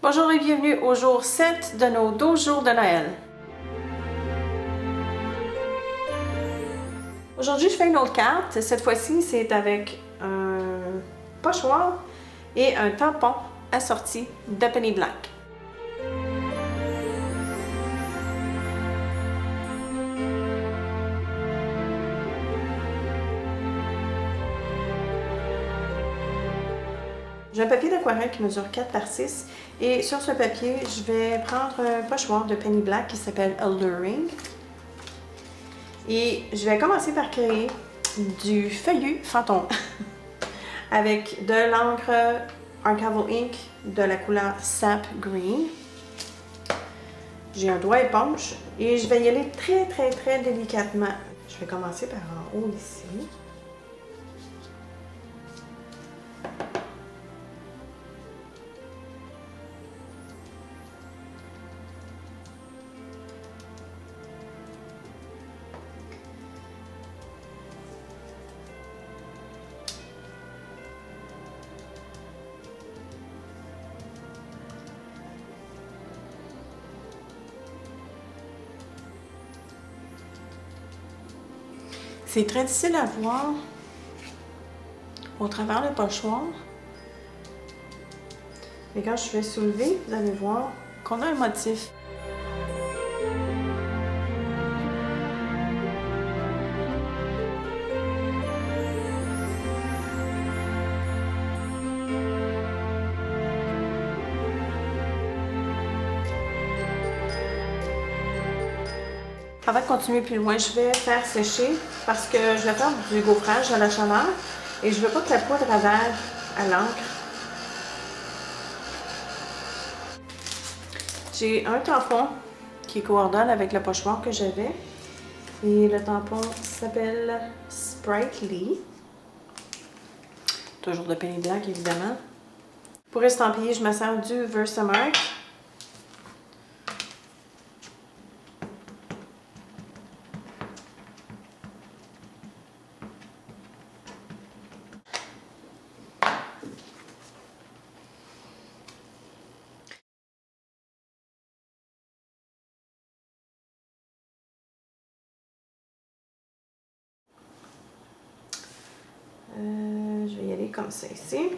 Bonjour et bienvenue au jour 7 de nos 12 jours de Noël. Aujourd'hui, je fais une autre carte. Cette fois-ci, c'est avec un pochoir et un tampon assorti de Penny Black. J'ai un papier d'aquarelle qui mesure 4 par 6 et sur ce papier, je vais prendre un pochoir de Penny Black qui s'appelle Alluring. Et je vais commencer par créer du feuillu fantôme avec de l'encre Archival Ink de la couleur Sap Green. J'ai un doigt éponge et je vais y aller très délicatement. Je vais commencer par en haut ici. C'est très difficile à voir au travers le pochoir. Mais quand je vais soulever, vous allez voir qu'on a un motif. Avant de continuer plus loin, je vais faire sécher parce que je vais faire du gaufrage à la chaleur et je ne veux pas que la poudre adhère à l'encre. J'ai un tampon qui coordonne avec le pochoir que j'avais et le tampon s'appelle Sprightly. Toujours de Penny Black évidemment. Pour estampiller, je me sers du Versamark. Je vais y aller comme ça ici.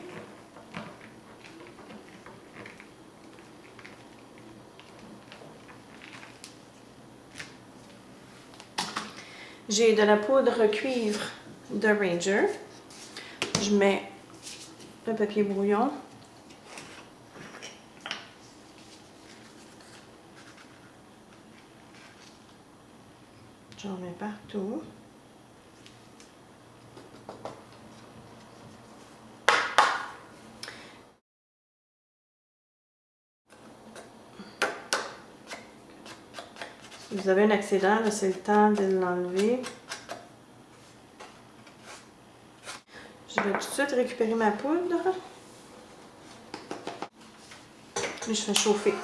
J'ai de la poudre cuivre de Ranger. Je mets le papier brouillon. J'en mets partout. Si vous avez un accident, c'est le temps de l'enlever. Je vais tout de suite récupérer ma poudre. Et je fais chauffer.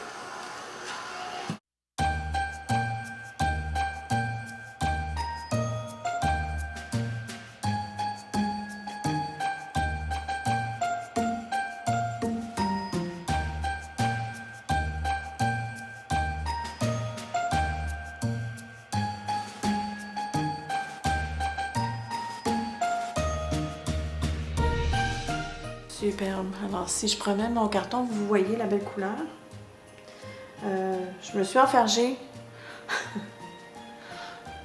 Superbe. Alors, si je promène mon carton, vous voyez la belle couleur. Je me suis enfargée.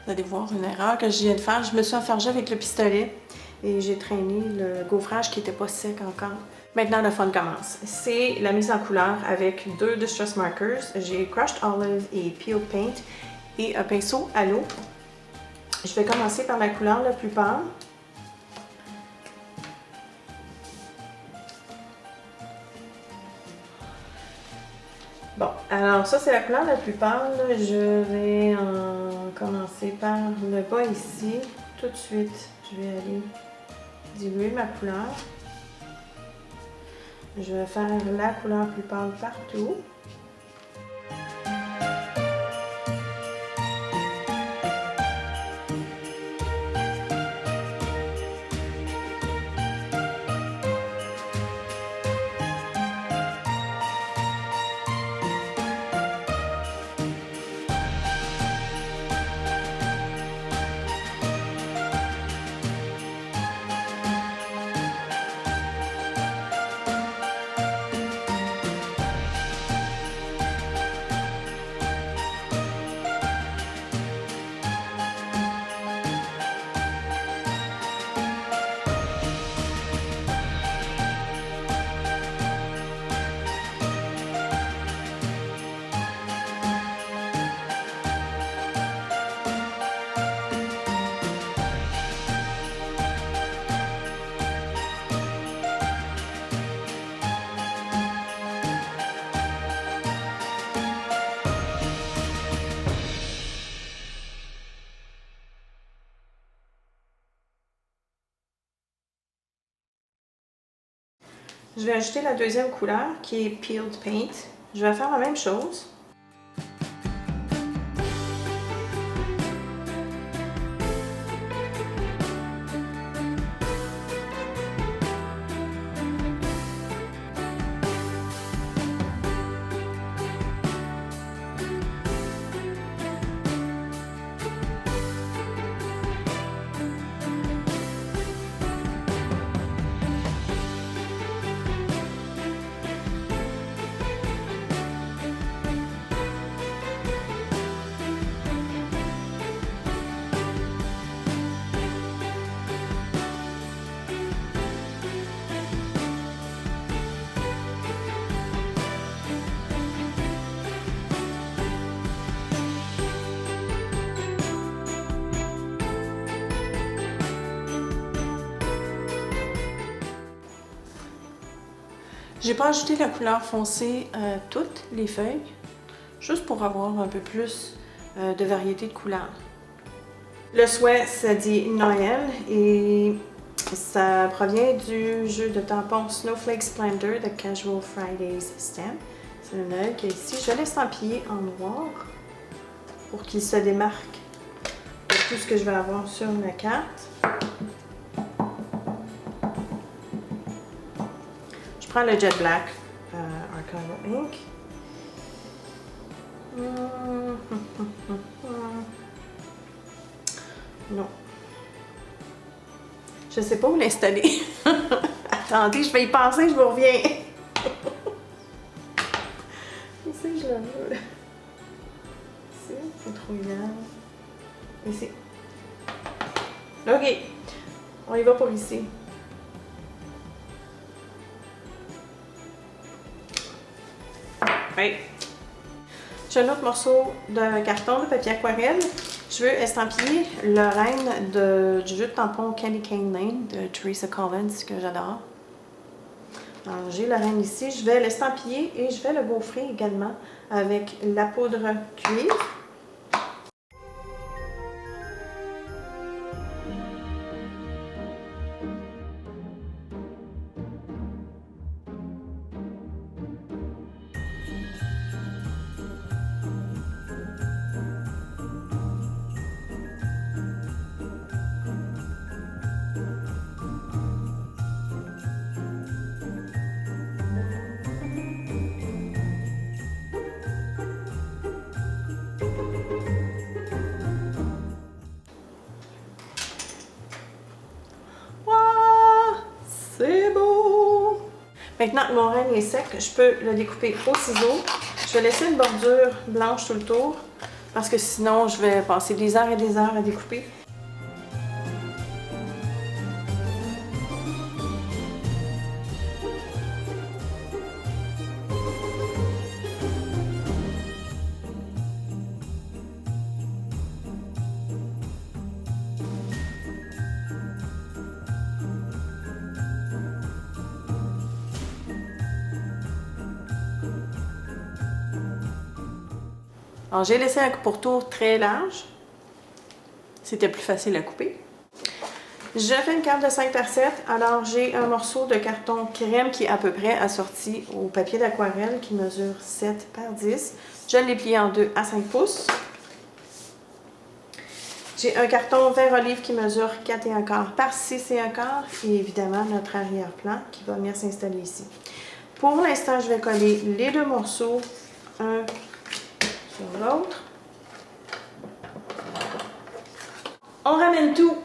Vous allez voir une erreur que je viens de faire. Je me suis enfargée avec le pistolet et j'ai traîné le gaufrage qui n'était pas sec encore. Maintenant, le fun commence. C'est la mise en couleur avec deux Distress Markers. J'ai Crushed Olive et Peel Paint et un pinceau à l'eau. Je vais commencer par la couleur la plus pâle. Bon, alors ça c'est la couleur la plus pâle. Je vais commencer par le bas ici. Tout de suite, je vais aller diluer ma couleur. Je vais faire la couleur plus pâle partout. Je vais ajouter la deuxième couleur qui est Peeled Paint. Je vais faire la même chose. J'ai pas ajouté la couleur foncée à toutes les feuilles, juste pour avoir un peu plus de variété de couleurs. Le souhait, ça dit Noël et ça provient du jeu de tampons Snowflake Splendor de Casual Fridays Stamp. C'est le Noël qui est ici. Je l'ai estampillé en noir pour qu'il se démarque de tout ce que je vais avoir sur ma carte. Je prends le Jet Black Archival Ink. Non. Je sais pas où l'installer. Attendez, je vais y penser, je vous reviens. Ici, je la veux. Ici, c'est trop grave. Ici. OK. On y va pour ici. Oui. J'ai un autre morceau de carton de papier aquarelle. Je veux estampiller le renne du jeu de tampon Candy Cane Lane de Teresa Collins que j'adore. Alors j'ai le renne ici. Je vais l'estampiller et je vais le gaufrer également avec la poudre cuivre. C'est beau! Maintenant que mon renne est sec, je peux le découper au ciseau. Je vais laisser une bordure blanche tout le tour parce que sinon je vais passer des heures et des heures à découper. Alors, j'ai laissé un pourtour très large. C'était plus facile à couper. Je fais une carte de 5x7. Alors, j'ai un morceau de carton crème qui est à peu près assorti au papier d'aquarelle qui mesure 7 par 10. Je l'ai plié en 2 à 5 pouces. J'ai un carton vert olive qui mesure 4,25 par 6,25 et évidemment notre arrière-plan qui va venir s'installer ici. Pour l'instant, je vais coller les deux morceaux, un sur l'autre. On ramène tout.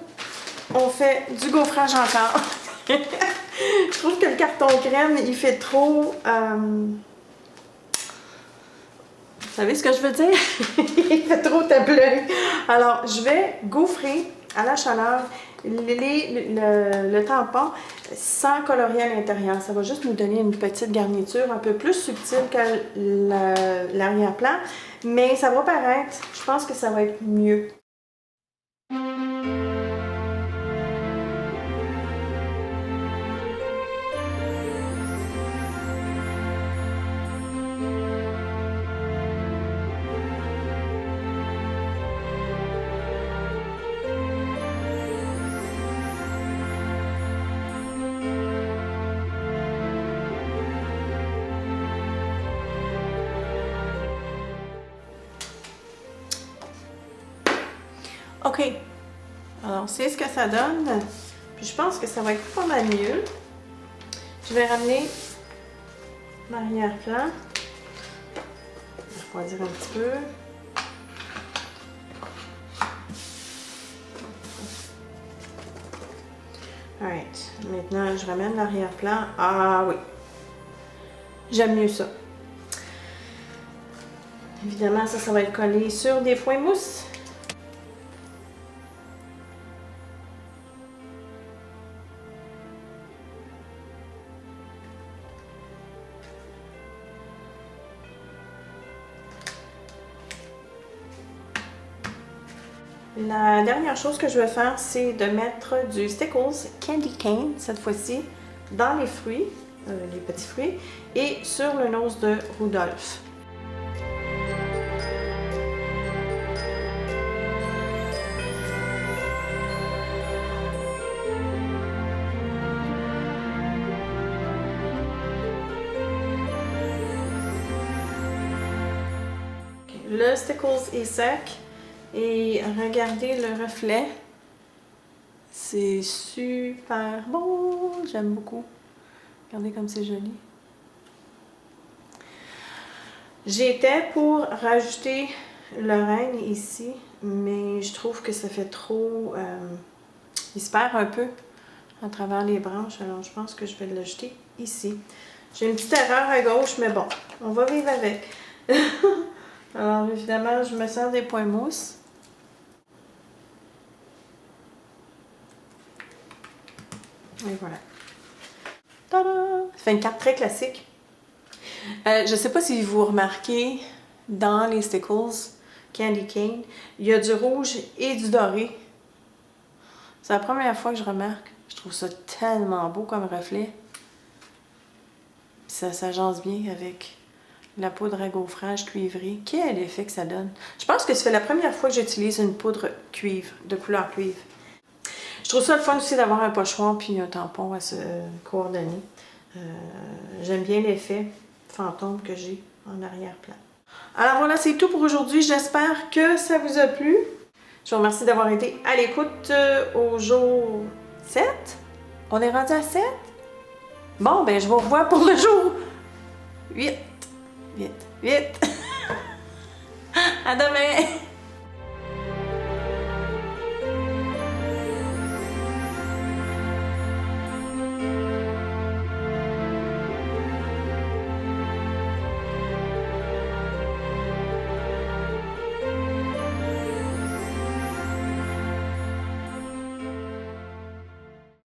On fait du gaufrage encore. Je trouve que le carton crème, il fait trop... Vous savez ce que je veux dire? Il fait trop tape-l'œil. Alors, je vais gaufrer à la chaleur le tampon sans colorier à l'intérieur. Ça va juste nous donner une petite garniture un peu plus subtile que l'arrière-plan. Mais ça va paraître, je pense que ça va être mieux. OK. Alors, c'est ce que ça donne. Puis je pense que ça va être pas mal mieux. Je vais ramener l'arrière-plan. Je vais refroidir un petit peu. Alright. Maintenant, je ramène l'arrière-plan. Ah oui. J'aime mieux ça. Évidemment, ça va être collé sur des points mousse. La dernière chose que je vais faire, c'est de mettre du Stickles Candy Cane, cette fois-ci, dans les fruits, les petits fruits, et sur le nose de Rudolph. Le Stickles est sec. Et regardez le reflet, c'est super beau, j'aime beaucoup. Regardez comme c'est joli. J'étais pour rajouter le règne ici, mais je trouve que ça fait trop... il se perd un peu à travers les branches, alors je pense que je vais l'ajouter ici. J'ai une petite erreur à gauche, mais bon, on va vivre avec. Alors évidemment, je me sers des points mousse. Et voilà. Tada! Ça fait une carte très classique. Je ne sais pas si vous remarquez, dans les Stickles Candy Cane, il y a du rouge et du doré. C'est la première fois que je remarque. Je trouve ça tellement beau comme reflet. Ça s'agence bien avec la poudre à gaufrage cuivrée. Quel effet que ça donne! Je pense que c'est la première fois que j'utilise une poudre cuivre, de couleur cuivre. Je trouve ça le fun aussi d'avoir un pochoir puis un tampon à se coordonner. J'aime bien l'effet fantôme que j'ai en arrière-plan. Alors voilà, c'est tout pour aujourd'hui. J'espère que ça vous a plu. Je vous remercie d'avoir été à l'écoute au jour 7. On est rendu à 7? Bon, ben je vous revois pour le jour 8. 8. À demain!